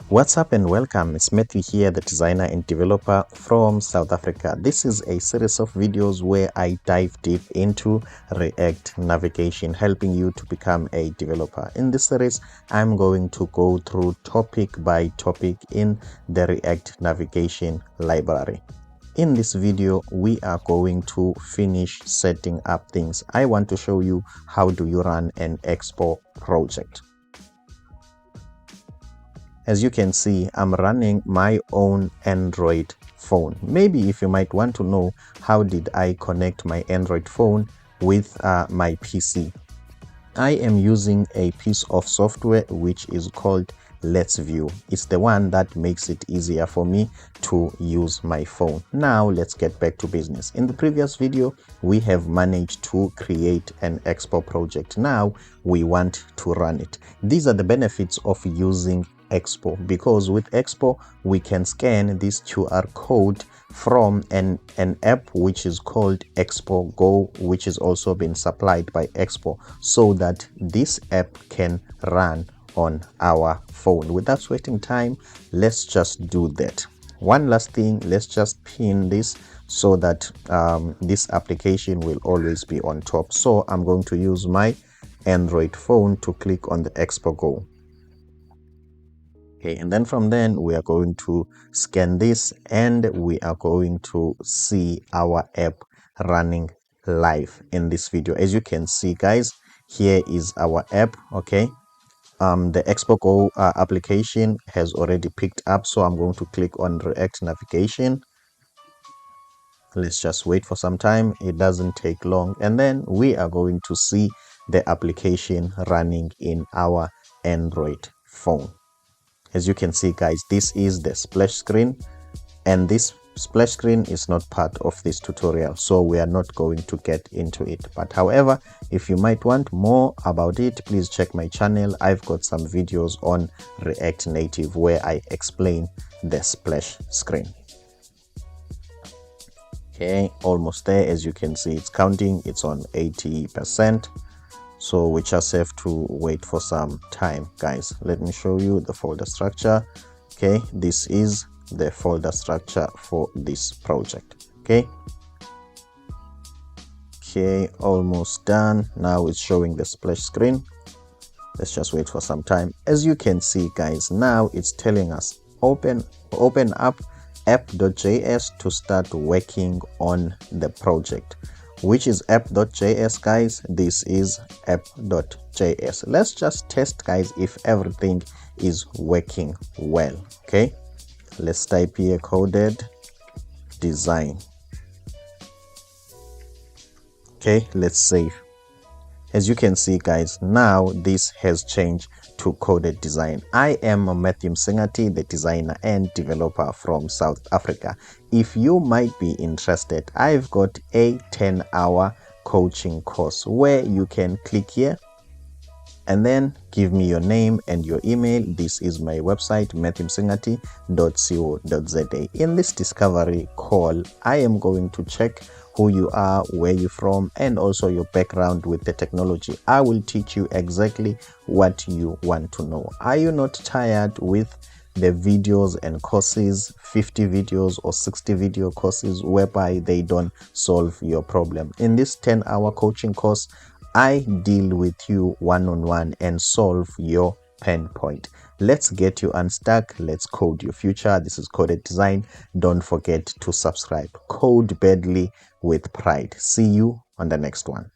What's up and welcome, it's Matthew here, the designer and developer from South Africa. This is a series of videos where I dive deep into React navigation, helping you to become a developer. In this series, I'm going to go through topic by topic in the React navigation library. In this video, we are going to finish setting up things. I want to show you how do you run an Expo project. As you can see, I'm running my own Android phone. Maybe if you might want to know how did I connect my Android phone with my PC. I am using a piece of software which is called Let's View. It's the one that makes it easier for me to use my phone. Now let's get back to business. In the previous video, we have managed to create an Expo project. Now we want to run it. These are the benefits of using Expo, because with Expo we can scan this QR code from an app which is called Expo Go, which is also been supplied by Expo, so that this app can run on our phone. Without wasting time, let's just do that. One last thing, let's just pin this so that this application will always be on top. So I'm going to use my Android phone to click on the Expo Go. Okay, and then from then we are going to scan this and we are going to see our app running live in this video. As you can see, guys, here is our app. Okay, the Expo Go application has already picked up, so I'm going to click on React navigation. Let's just wait for some time. It doesn't take long, and then we are going to see the application running in our Android phone. As you can see, guys, this is the splash screen, and this splash screen is not part of this tutorial, so we are not going to get into it. But however, if you might want more about it, please check my channel. I've got some videos on React Native where I explain the splash screen. Okay, almost there. As you can see, it's counting, it's on 80%. So we just have to wait for some time, guys. Let me show you the folder structure. Okay, this is the folder structure for this project. Okay, almost done. Now it's showing the splash screen. Let's just wait for some time. As you can see, guys, now it's telling us open up app.js to start working on the project. Which is app.js, guys? This is app.js. Let's just test, guys, if everything is working well. Okay, let's type here coded design. Okay, let's save. As you can see, guys, now this has changed to coded design. I am Matthew Msingati, the designer and developer from South Africa. If you might be interested, I've got a 10-hour coaching course where you can click here and then give me your name and your email. This is my website, matthewmsingati.co.za. In this discovery call, I am going to check who you are, where you're from, and also your background with the technology. I will teach you exactly what you want to know. Are you not tired with the videos and courses, 50 videos or 60 video courses whereby they don't solve your problem? In this 10-hour coaching course, I deal with you one-on-one and solve your pain point. Let's get you unstuck. Let's code your future. This is Coded Design. Don't forget to subscribe. Code badly with pride. See you on the next one.